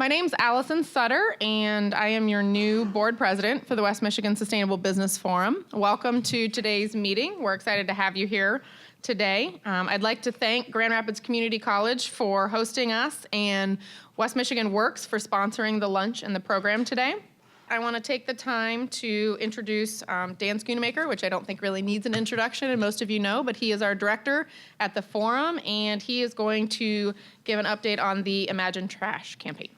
My name's Allison Sutter, and I am your new board president for the West Michigan Sustainable Business Forum. Welcome to today's meeting. We're excited to have you here today. I'd like to thank Grand Rapids Community College for hosting us and West Michigan Works for sponsoring the lunch and the program today. I want to take the time to introduce Dan Schoonemaker, which I don't think really needs an introduction, and most of you know, but he is our director at the forum, and he is going to give an update on the Imagine Trash campaign.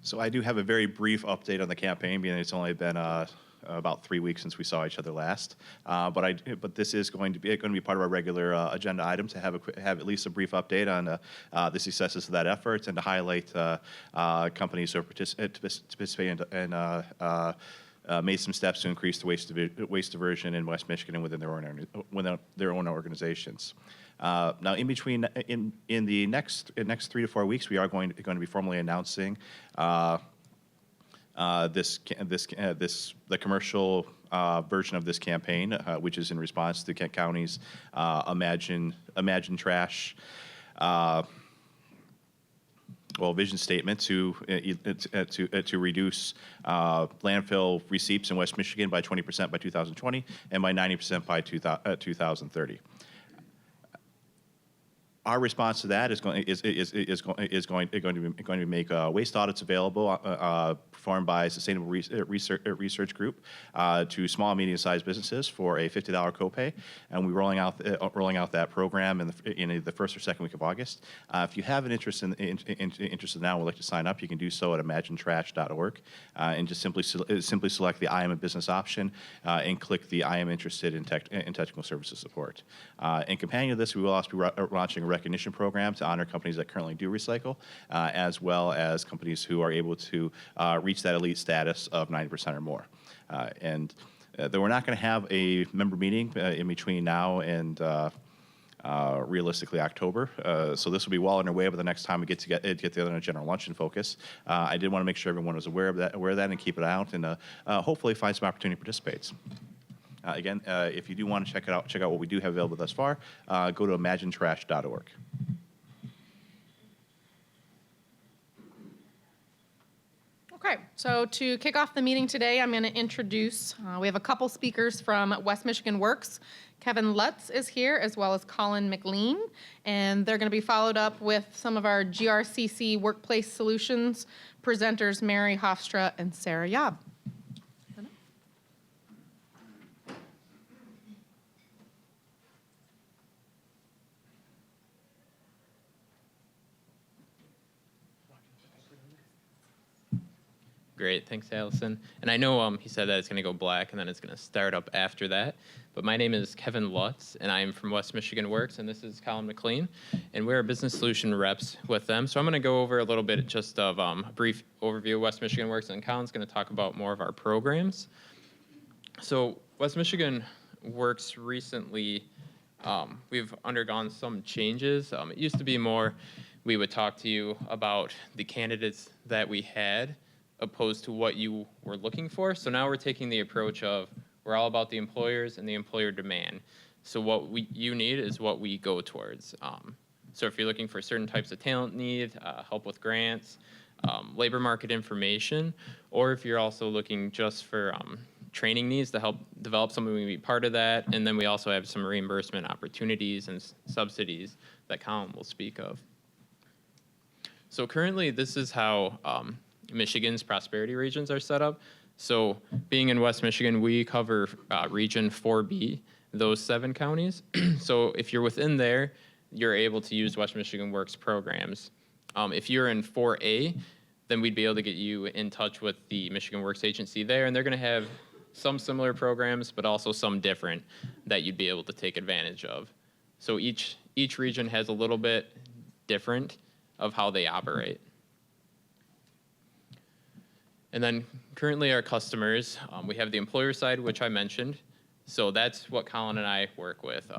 So I do have a very brief update on the campaign, being it's only been about 3 weeks since we saw each other last. But this is going to be part of our regular agenda items to have at least a brief update on the successes of that effort and to highlight companies who are participating and made some steps to increase the waste diversion in West Michigan and within their own organizations. Now, in between, in the next 3 to 4 weeks, we are going to be formally announcing the commercial version of this campaign, which is in response to Kent County's Imagine Trash vision statement to reduce landfill receipts in West Michigan by 20% by 2020 and by 90% by 2030. Our response to that is going to make waste audits available performed by a Sustainable Research Group to small and medium-sized businesses for a $50 copay, and we're rolling out that program in the first or second week of August. If you have an interest interested now and would like to sign up, you can do so at imaginetrash.org and just simply select the I am a business option and click the I am interested in technical services support. In companion to this, we will also be launching a recognition program to honor companies that currently do recycle, as well as companies who are able to reach that elite status of 90% or more. Though we're not going to have a member meeting in between now and realistically October, so this will be well underway by the next time we get together in a general luncheon focus. I did want to make sure everyone was aware of that, and keep it out, and hopefully find some opportunity to participate. Again, if you do want to check out what we do have available thus far, go to imaginetrash.org. Okay, so to kick off the meeting today, I'm going to introduce, we have a couple speakers from West Michigan Works. Kevin Lutz is here, as well as Colin McLean, and they're going to be followed up with some of our GRCC Workplace Solutions presenters, Mary Hofstra and Sarah Yob. Great, thanks, Allison. And I know he said that it's going to go black and then it's going to start up after that. But my name is Kevin Lutz, and I am from West Michigan Works, and this is Colin McLean, and we're business solution reps with them. So I'm going to go over a little bit just of a brief overview of West Michigan Works, and Colin's going to talk about more of our programs. So West Michigan Works recently, we've undergone some changes. It used to be more we would talk to you about the candidates that we had, opposed to what you were looking for. So now we're taking the approach of we're all about the employers and the employer demand. So what you need is what we go towards. So if you're looking for certain types of talent need, help with grants, labor market information, or if you're also looking just for training needs to help develop someone who can be part of that. And then we also have some reimbursement opportunities and subsidies that Colin will speak of. So currently this is how Michigan's prosperity regions are set up. So being in West Michigan, we cover region 4B, those 7 counties. So if you're within there, you're able to use West Michigan Works programs. If you're in 4A, then we'd be able to get you in touch with the Michigan Works agency there, and they're going to have some similar programs, but also some different that you'd be able to take advantage of. So each region has a little bit different of how they operate. And then currently our customers, we have the employer side, which I mentioned. So that's what Colin and I work with,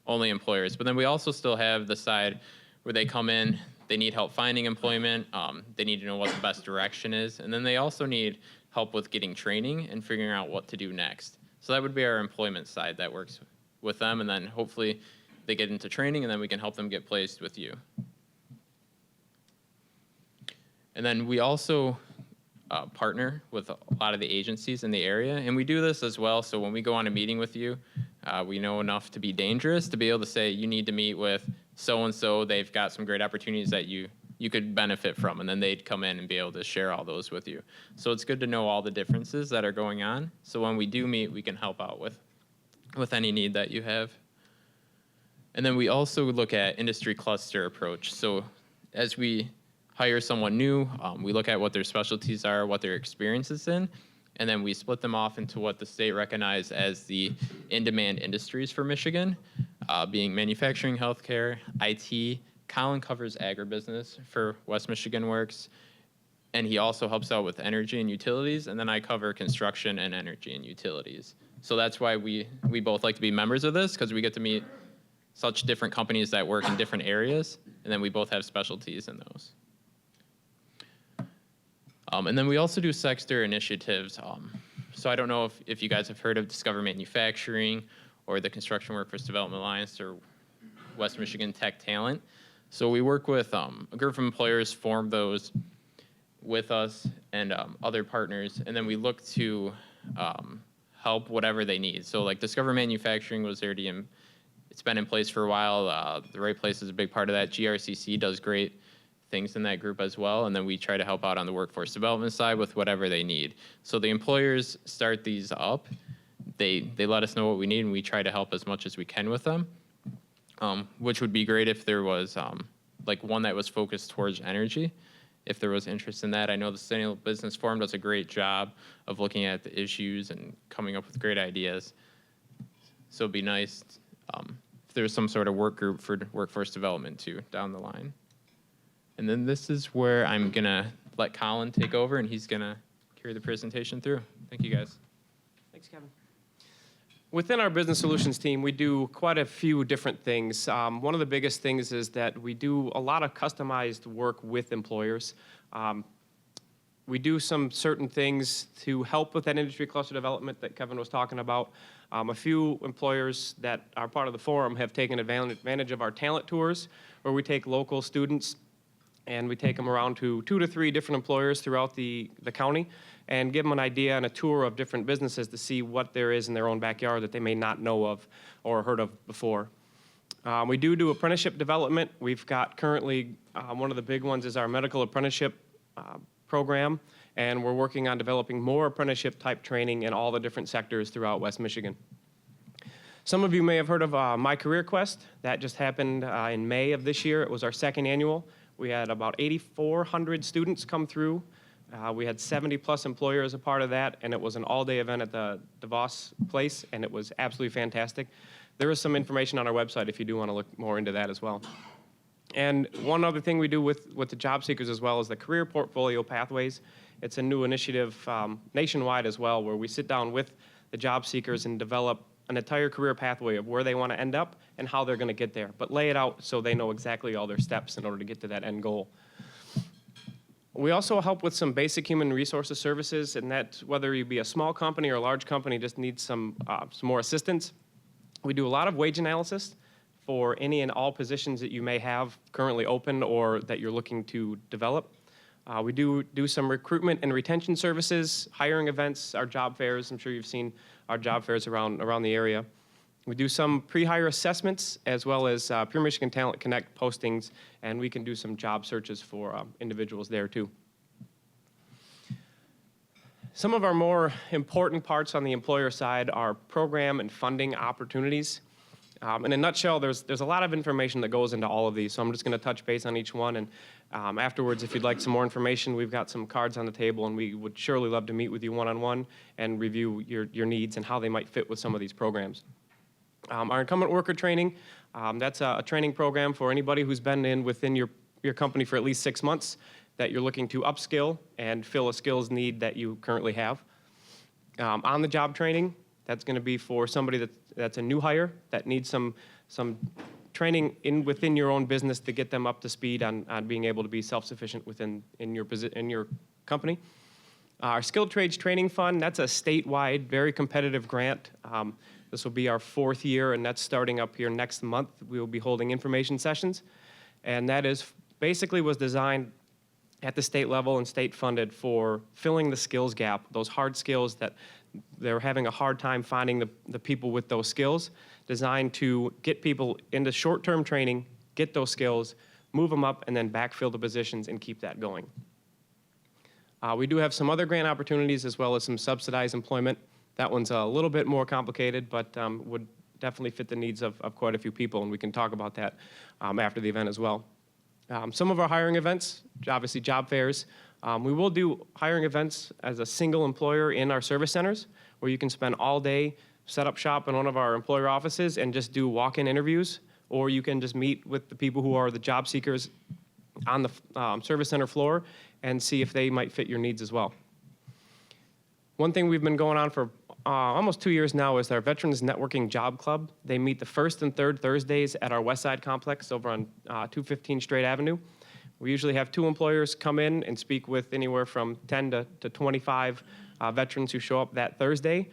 only employers. But then we also still have the side where they come in, they need help finding employment, they need to know what the best direction is, and then they also need help with getting training and figuring out what to do next. So that would be our employment side that works with them, and then hopefully they get into training, and then we can help them get placed with you. And then we also partner with a lot of the agencies in the area, and we do this as well. So when we go on a meeting with you, we know enough to be dangerous to be able to say, you need to meet with so-and-so. They've got some great opportunities that you could benefit from, and then they'd come in and be able to share all those with you. So it's good to know all the differences that are going on. So when we do meet, we can help out with any need that you have. And then we also look at industry cluster approach. So as we hire someone new, we look at what their specialties are, what their experience is in, and then we split them off into what the state recognized as the in-demand industries for Michigan, being manufacturing, healthcare, IT. Colin covers agribusiness for West Michigan Works, and he also helps out with energy and utilities, and then I cover construction and energy and utilities. So that's why we both like to be members of this, because we get to meet such different companies that work in different areas, and then we both have specialties in those. And then we also do sector initiatives. So I don't know if you guys have heard of Discover Manufacturing or the Construction Workforce Development Alliance or West Michigan Tech Talent. So we work with a group of employers, form those with us and other partners, and then we look to help whatever they need. So like Discover Manufacturing was already it's been in place for a while. The Right Place is a big part of that. GRCC does great things in that group as well, and then we try to help out on the workforce development side with whatever they need. So the employers start these up. They let us know what we need, and we try to help as much as we can with them, which would be great if there was like one that was focused towards energy, if there was interest in that. I know the Sustainable Business Forum does a great job of looking at the issues and coming up with great ideas. So it'd be nice if there was some sort of work group for workforce development too down the line. And then this is where I'm gonna let Colin take over, and he's gonna carry the presentation through. Thank you, guys. Thanks, Kevin. Within our business solutions team, we do quite a few different things. One of the biggest things is that we do a lot of customized work with employers. We do some certain things to help with that industry cluster development that Kevin was talking about. A few employers that are part of the forum have taken advantage of our talent tours, where we take local students and we take them around to 2 to 3 different employers throughout the county and give them an idea and a tour of different businesses to see what there is in their own backyard that they may not know of or heard of before. We do apprenticeship development. We've got currently, one of the big ones is our medical apprenticeship program, and we're working on developing more apprenticeship type training in all the different sectors throughout West Michigan. Some of you may have heard of My Career Quest. That just happened in May of this year. It was our second annual. We had about 8,400 students come through. We had 70+ employers a part of that, and it was an all-day event at the DeVos place, and it was absolutely fantastic. There is some information on our website if you do want to look more into that as well. And one other thing we do with the job seekers as well is the Career Portfolio Pathways. It's a new initiative nationwide as well, where we sit down with the job seekers and develop an entire career pathway of where they want to end up and how they're going to get there, but lay it out so they know exactly all their steps in order to get to that end goal. We also help with some basic human resources services, and that whether you be a small company or a large company just needs some more assistance. We do a lot of wage analysis for any and all positions that you may have currently open or that you're looking to develop. We do some recruitment and retention services, hiring events, our job fairs. I'm sure you've seen our job fairs around the area. We do some pre-hire assessments as well as Pure Michigan Talent Connect postings, and we can do some job searches for individuals there too. Some of our more important parts on the employer side are program and funding opportunities. In a nutshell, there's a lot of information that goes into all of these, so I'm just going to touch base on each one, and afterwards, if you'd like some more information, we've got some cards on the table, and we would surely love to meet with you one-on-one and review your needs and how they might fit with some of these programs. Our incumbent worker training, that's a training program for anybody who's been within your company for at least 6 months that you're looking to upskill and fill a skills need that you currently have. On-the-job training, that's going to be for somebody that's a new hire that needs some training within your own business to get them up to speed on being able to be self-sufficient in your company. Our Skilled Trades Training Fund, that's a statewide, very competitive grant This will be our 4th year, and that's starting up here next month. We will be holding information sessions, and that is basically was designed at the state level and state funded for filling the skills gap, those hard skills that they're having a hard time finding the people with those skills, designed to get people into short-term training, get those skills, move them up, and then backfill the positions and keep that going. We do have some other grant opportunities as well as some subsidized employment. That one's a little bit more complicated, but would definitely fit the needs of quite a few people, and we can talk about that after the event as well. Some of our hiring events, obviously job fairs. We will do hiring events as a single employer in our service centers, where you can spend all day, set up shop in one of our employer offices and just do walk-in interviews, or you can just meet with the people who are the job seekers on the service center floor and see if they might fit your needs as well. One thing we've been going on for almost 2 years now is our Veterans Networking Job Club. They meet the first and third Thursdays at our West Side complex over on 215 Straight Avenue. We usually have 2 employers come in and speak with anywhere from 10 to 25 veterans who show up that Thursday.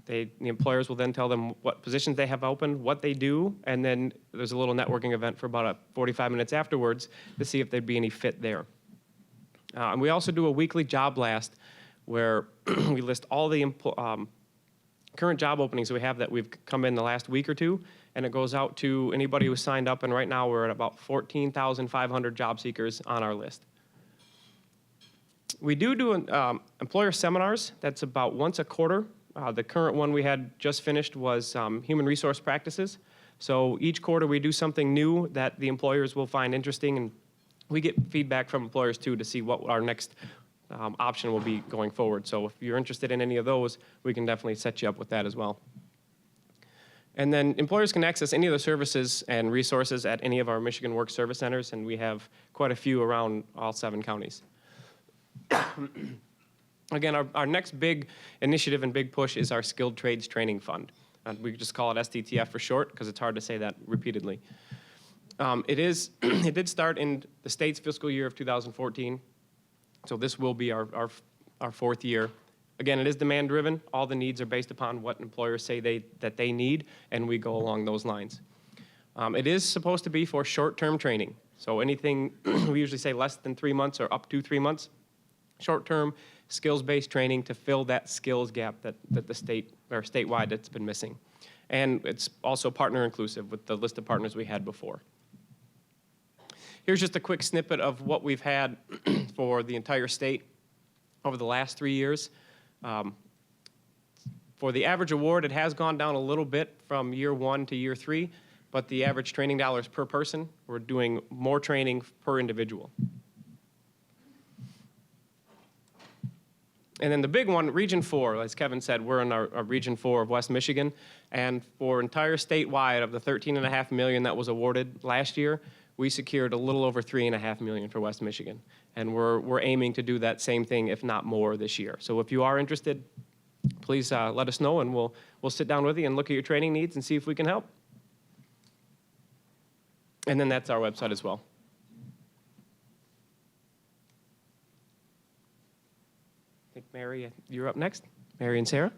The employers will then tell them what positions they have open, what they do, and then there's a little networking event for about 45 minutes afterwards to see if there'd be any fit there. And we also do a weekly job blast where we list all the current job openings we have that we've come in the last week or two, and it goes out to anybody who signed up, and right now we're at about 14,500 job seekers on our list. We do employer seminars. That's about once a quarter. The current one we had just finished was human resource practices. So each quarter we do something new that the employers will find interesting, and we get feedback from employers too to see what our next option will be going forward. So if you're interested in any of those, we can definitely set you up with that as well. And then employers can access any of the services and resources at any of our Michigan Works Service Centers, and we have quite a few around all 7 counties. Again, our next big initiative and big push is our Skilled Trades Training Fund. We just call it STTF for short because it's hard to say that repeatedly. It did start in the state's fiscal year of 2014, so this will be our 4th year. Again, it is demand-driven. All the needs are based upon what employers say that they need, and we go along those lines. It is supposed to be for short-term training, so anything, we usually say less than 3 months or up to 3 months. Short-term, skills-based training to fill that skills gap that the state, or statewide, that's been missing. And it's also partner-inclusive with the list of partners we had before. Here's just a quick snippet of what we've had for the entire state over the last 3 years. For the average award, it has gone down a little bit from year 1 to year 3, but the average training dollars per person, we're doing more training per individual. And then the big one, Region 4, as Kevin said, we're in our Region 4 of West Michigan, and for entire statewide of the $13.5 million that was awarded last year, we secured a little over $3.5 million for West Michigan. And we're aiming to do that same thing, if not more, this year. So if you are interested, please let us know, and we'll sit down with you and look at your training needs and see if we can help. And then that's our website as well. I think Mary, you're up next. Mary and Sarah.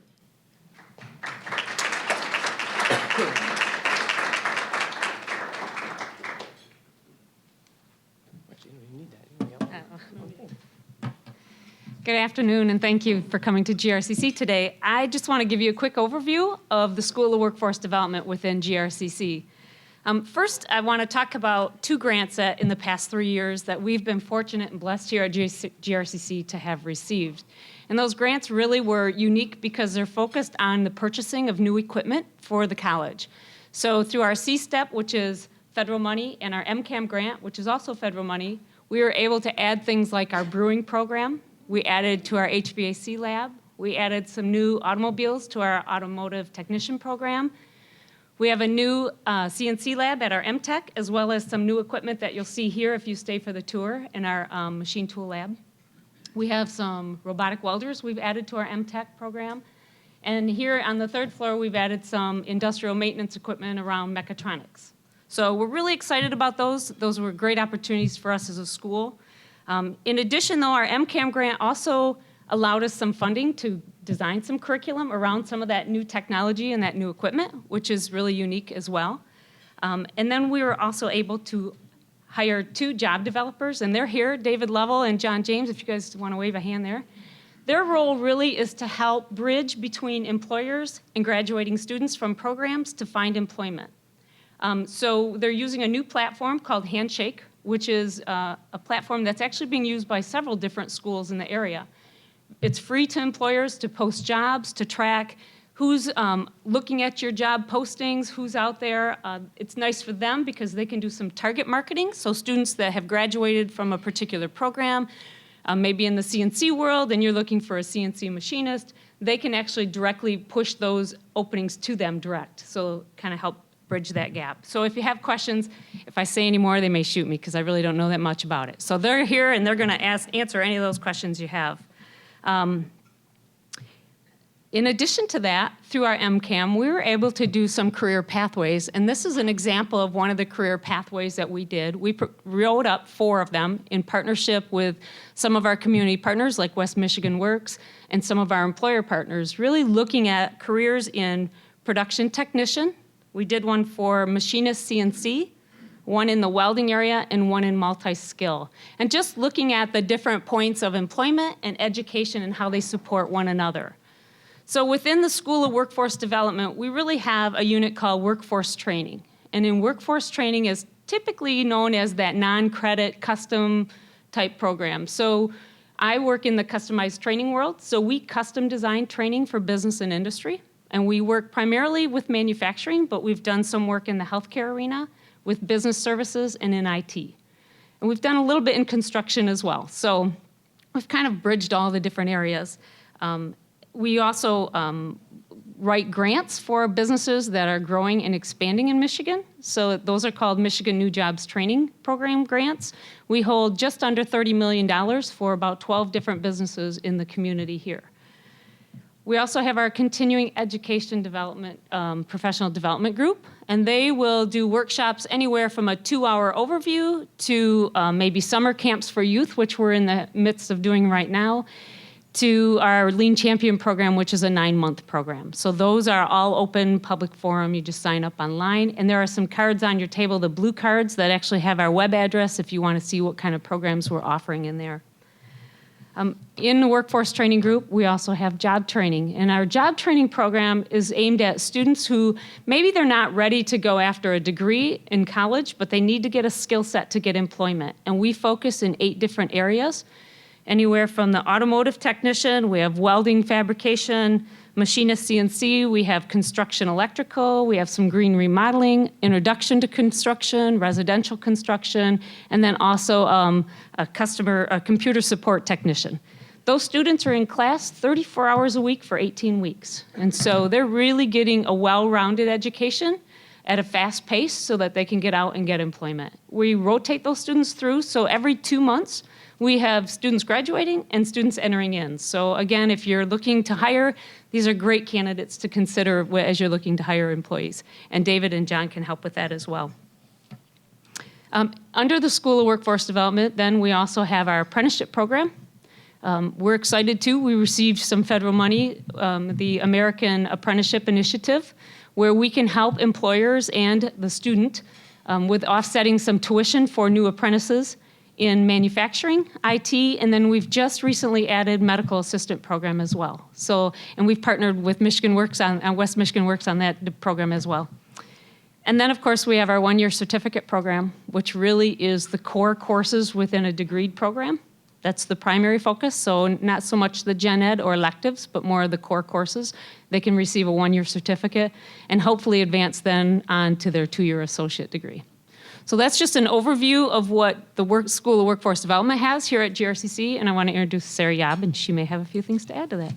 Good afternoon, and thank you for coming to GRCC today. I just want to give you a quick overview of the School of Workforce Development within GRCC. First, I want to talk about 2 grants that in the past 3 years that we've been fortunate and blessed here at GRCC to have received. And those grants really were unique because they're focused on the purchasing of new equipment for the college. So through our C-STEP, which is federal money, and our MCAM grant, which is also federal money, we were able to add things like our brewing program. We added to our HVAC lab. We added some new automobiles to our automotive technician program. We have a new CNC lab at our MTech, as well as some new equipment that you'll see here if you stay for the tour in our machine tool lab. We have some robotic welders we've added to our MTech program. And here on the 3rd floor, we've added some industrial maintenance equipment around mechatronics. So we're really excited about those. Those were great opportunities for us as a school. In addition, though, our MCAM grant also allowed us some funding to design some curriculum around some of that new technology and that new equipment, which is really unique as well. And then we were also able to hire 2 job developers, and they're here, David Lovell and John James, if you guys want to wave a hand there. Their role really is to help bridge between employers and graduating students from programs to find employment. So they're using a new platform called Handshake, which is a platform that's actually being used by several different schools in the area. It's free to employers to post jobs, to track who's looking at your job postings, who's out there. It's nice for them because they can do some target marketing. So students that have graduated from a particular program, maybe in the CNC world, and you're looking for a CNC machinist, they can actually directly push those openings to them direct. So kind of help bridge that gap. So if you have questions, if I say any more, they may shoot me because I really don't know that much about it. So they're here and they're going to answer any of those questions you have. In addition to that, through our MCAM, we were able to do some career pathways, and this is an example of one of the career pathways that we did. We wrote up 4 of them in partnership with some of our community partners like West Michigan Works and some of our employer partners, really looking at careers in production technician. We did one for machinist CNC, one in the welding area, and one in multi-skill. And just looking at the different points of employment and education and how they support one another. So within the School of Workforce Development, we really have a unit called Workforce Training. And in Workforce Training is typically known as that non-credit custom type program. So I work in the customized training world. So we custom design training for business and industry. And we work primarily with manufacturing, but we've done some work in the healthcare arena, with business services, and in IT. And we've done a little bit in construction as well. So we've kind of bridged all the different areas. We also write grants for businesses that are growing and expanding in Michigan. So those are called Michigan New Jobs Training Program grants. We hold just under $30 million for about 12 different businesses in the community here. We also have our continuing education development, professional development group, and they will do workshops anywhere from a 2-hour overview to maybe summer camps for youth, which we're in the midst of doing right now, to our Lean Champion program, which is a 9-month program. So those are all open public forum. You just sign up online. And there are some cards on your table, the blue cards, that actually have our web address if you want to see what kind of programs we're offering in there. In the workforce training group, we also have job training. And our job training program is aimed at students who maybe they're not ready to go after a degree in college, but they need to get a skill set to get employment. And we focus in 8 different areas. Anywhere from the automotive technician, we have welding fabrication, machinist CNC, we have construction electrical, we have some green remodeling, introduction to construction, residential construction, and then also a computer support technician. Those students are in class 34 hours a week for 18 weeks. And so they're really getting a well-rounded education at a fast pace so that they can get out and get employment. We rotate those students through, so every 2 months, we have students graduating and students entering in. So again, if you're looking to hire, these are great candidates to consider as you're looking to hire employees. And David and John can help with that as well. Under the School of Workforce Development, then we also have our apprenticeship program. We're excited too. We received some federal money, the American Apprenticeship Initiative, where we can help employers and the student with offsetting some tuition for new apprentices in manufacturing, IT, and then we've just recently added medical assistant program as well. So, and we've partnered with Michigan Works on West Michigan Works on that program as well. And then, of course, we have our 1-year certificate program, which really is the core courses within a degreed program. That's the primary focus, so not so much the gen ed or electives, but more of the core courses. They can receive a 1-year certificate and hopefully advance then on to their 2-year associate degree. So that's just an overview of what the School of Workforce Development has here at GRCC, and I want to introduce Sarah Yob, and she may have a few things to add to that.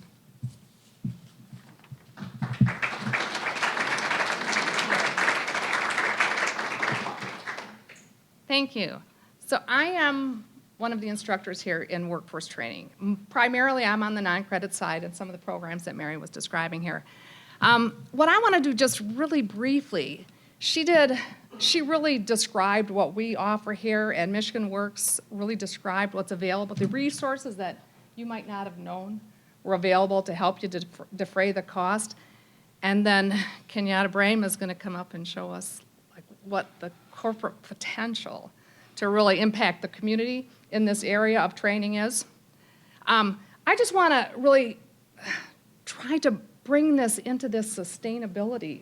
Thank you. So I am one of the instructors here in workforce training. Primarily, I'm on the non-credit side and some of the programs that Mary was describing here. What I want to do just really briefly, she really described what we offer here, and Michigan Works really described what's available, the resources that you might not have known were available to help you to defray the cost. And then Kenyatta Brahim is going to come up and show us like what the corporate potential to really impact the community in this area of training is. I just want to really try to bring this into this sustainability.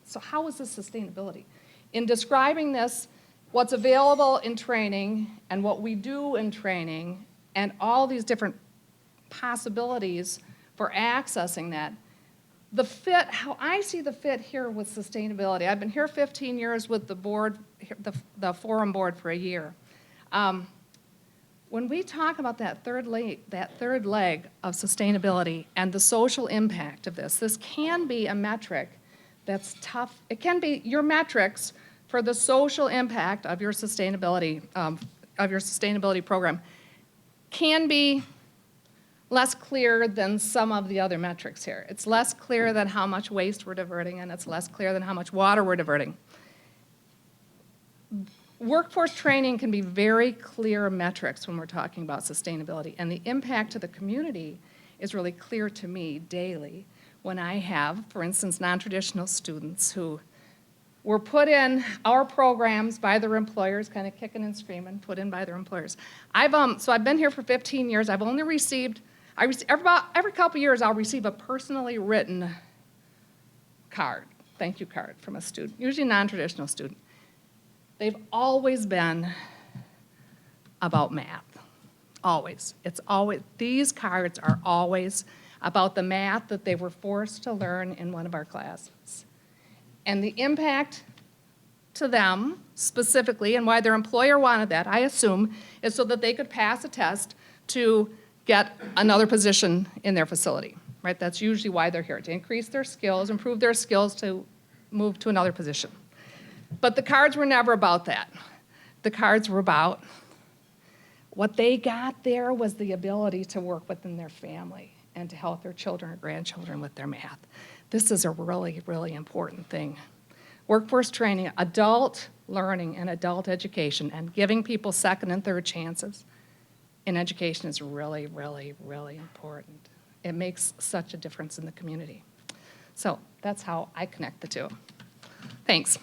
So how is this sustainability? In describing this, what's available in training and what we do in training and all these different possibilities for accessing that, the fit, how I see the fit here with sustainability. I've been here 15 years with the board, the forum board for a year. When we talk about that third leg of sustainability and the social impact of this can be a metric that's tough. It can be your metrics for the social impact of your sustainability program can be less clear than some of the other metrics here. It's less clear than how much waste we're diverting, and it's less clear than how much water we're diverting. Workforce training can be very clear metrics when we're talking about sustainability, and the impact to the community is really clear to me daily when I have, for instance, non-traditional students who were put in our programs by their employers, kind of kicking and screaming, put in by their employers. So I've been here for 15 years. I've only received, every couple years I'll receive a personally written card, thank you card from a student, usually a non-traditional student. They've always been about math, always. It's always, these cards are always about the math that they were forced to learn in one of our classes. And the impact to them specifically, and why their employer wanted that, I assume, is so that they could pass a test to get another position in their facility, right? That's usually why they're here, to increase their skills, improve their skills to move to another position. But the cards were never about that. The cards were about what they got there was the ability to work within their family and to help their children or grandchildren with their math. This is a really, really important thing. Workforce training, adult learning and adult education, and giving people second and third chances in education is really, really, really important. It makes such a difference in the community. So that's how I connect the two. Thanks.